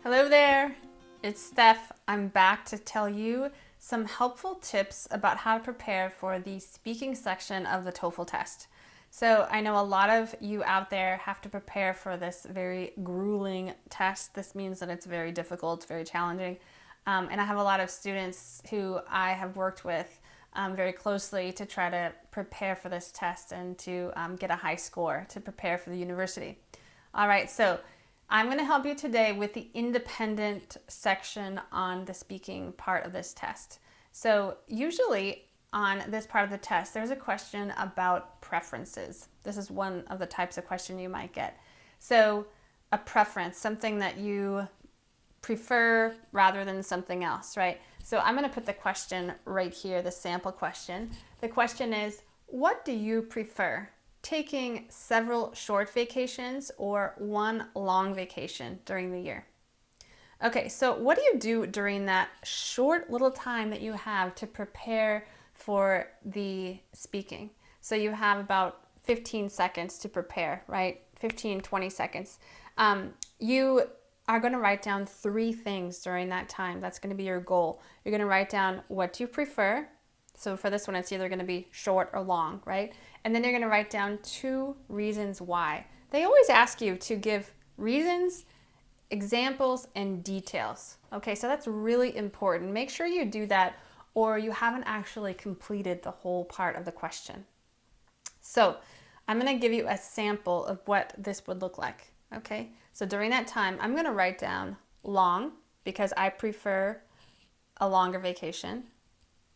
Hello there, it's Steph. I'm back to tell you some helpful tips about how to prepare for the speaking section of the Toefl test. So I know a lot of you out there have to prepare for this very grueling test. This means that it's very difficult, very challenging. And I have a lot of students who I have worked with very closely to try to prepare for this test and to get a high score to prepare for the university. All right, so I'm going to help you today with the independent section on the speaking part of this test. So usually on this part of the test, there's a question about preferences. This is one of the types of question you might get. So a preference, something that you prefer rather than something else, right? So I'm going to put the question right here, the sample question. The question is, what do you prefer? Taking several short vacations or one long vacation during the year? Okay, so what do you do during that short little time that you have to prepare for the speaking? So you have about 15 seconds to prepare, right? 15, 20 seconds. You are going to write down 3 things during that time. That's going to be your goal. You're going to write down what you prefer. So for this one, it's either going to be short or long, right? And then you're going to write down 2 reasons why. They always ask you to give reasons, examples, and details. Okay, so that's really important. Make sure you do that or you haven't actually completed the whole part of the question. So I'm going to give you a sample of what this would look like. Okay, so during that time, I'm going to write down long because I prefer a longer vacation.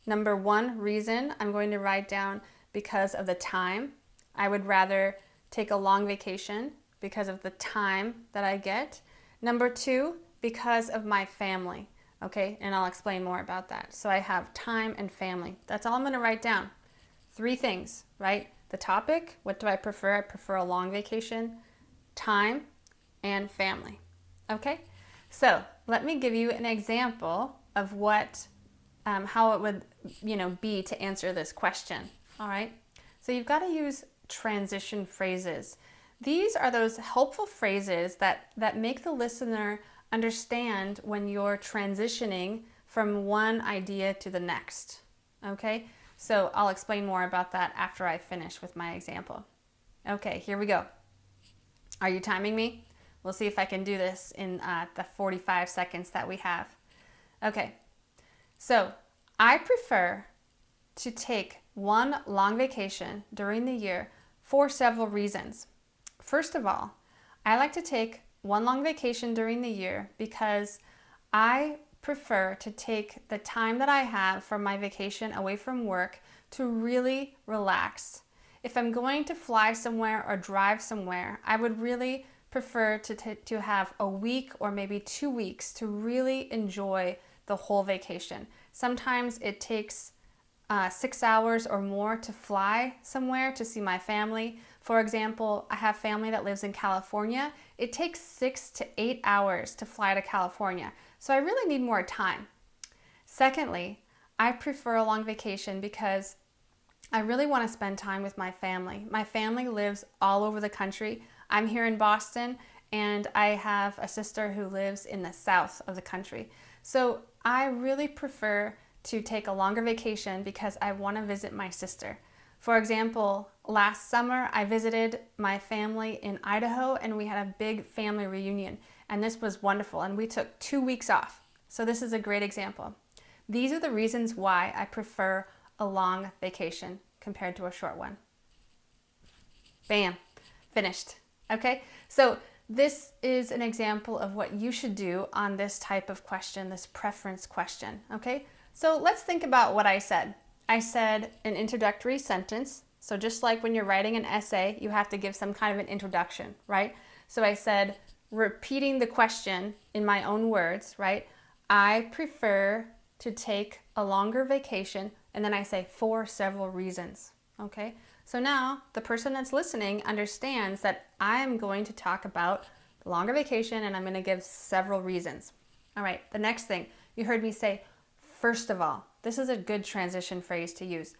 Number 1 reason, I'm going to write down because of the time. I would rather take a long vacation because of the time that I get. Number 2, because of my family. Okay, and I'll explain more about that. So I have time and family. That's all I'm going to write down. 3 things, right? The topic, what do I prefer? I prefer a long vacation, time, and family. Okay, so let me give you an example of what how it would be to answer this question. All right, so you've got to use transition phrases. These are those helpful phrases that make the listener understand when you're transitioning from one idea to the next. Okay, so I'll explain more about that after I finish with my example. Okay, here we go. Are you timing me? We'll see if I can do this in the 45 seconds that we have. Okay. So I prefer to take one long vacation during the year for several reasons. First of all, I like to take one long vacation during the year because I prefer to take the time that I have for my vacation away from work to really relax. If I'm going to fly somewhere or drive somewhere, I would really prefer to have a week or maybe 2 weeks to really enjoy the whole vacation. Sometimes it takes 6 hours or more to fly somewhere to see my family. For example, I have family that lives in California. It takes 6 to 8 hours to fly to California. So I really need more time. Secondly, I prefer a long vacation because I really want to spend time with my family. My family lives all over the country. I'm here in Boston and I have a sister who lives in the south of the country. So I really prefer to take a longer vacation because I want to visit my sister. For example, last summer I visited my family in Idaho and we had a big family reunion and this was wonderful and we took 2 weeks off. So this is a great example. These are the reasons why I prefer a long vacation compared to a short one. Bam, finished. Okay, so this is an example of what you should do on this type of question, this preference question, okay? So let's think about what I said. I said an introductory sentence. So just like when you're writing an essay, you have to give some kind of an introduction, right? So I said, repeating the question in my own words, right? I prefer to take a longer vacation, and then I say for several reasons, okay? So now the person that's listening understands that I'm going to talk about the longer vacation and I'm going to give several reasons. All right, the next thing, you heard me say, first of all. This is a good transition phrase to use.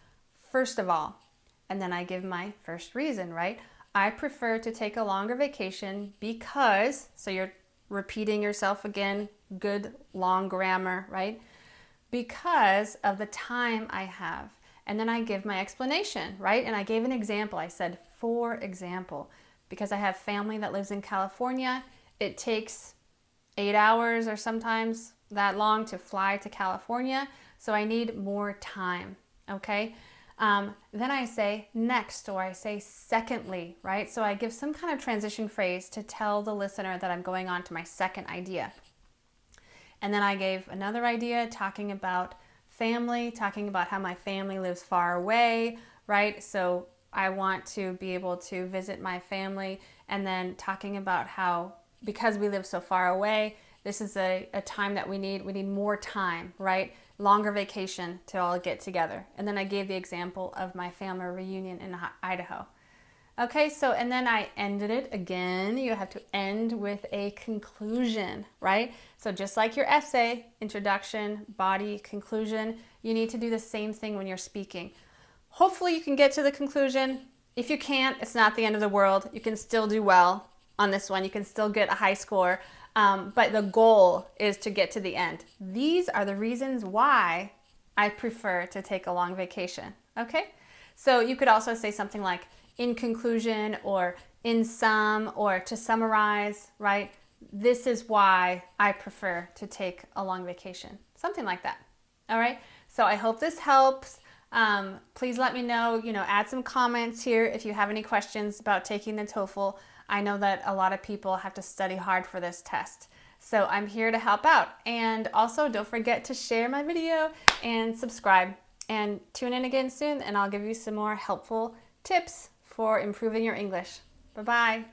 First of all, and then I give my first reason, right? I prefer to take a longer vacation because, so you're repeating yourself again, good long grammar, right? Because of the time I have. And then I give my explanation, right? And I gave an example. I said, for example, because I have family that lives in California, it takes 8 hours or sometimes that long to fly to California. So I need more time, okay? Then I say next, or I say secondly, right? So I give some kind of transition phrase to tell the listener that I'm going on to my second idea. And then I gave another idea talking about family, talking about how my family lives far away, right? So I want to be able to visit my family, and then talking about how, because we live so far away, this is a time that we need more time, right? Longer vacation to all get together. And then I gave the example of my family reunion in Idaho. Okay, so, and then I ended it again. You have to end with a conclusion, right? So just like your essay, introduction, body, conclusion, you need to do the same thing when you're speaking. Hopefully you can get to the conclusion. If you can't, it's not the end of the world. You can still do well on this one. You can still get a high score. But the goal is to get to the end. These are the reasons why I prefer to take a long vacation, okay? So you could also say something like, in conclusion, or in sum, or to summarize, right? This is why I prefer to take a long vacation. Something like that, all right? So I hope this helps. Please let me know, add some comments here if you have any questions about taking the TOEFL. I know that a lot of people have to study hard for this test. So I'm here to help out. And also don't forget to share my video and subscribe. And tune in again soon, and I'll give you some more helpful tips for improving your English. Bye-bye.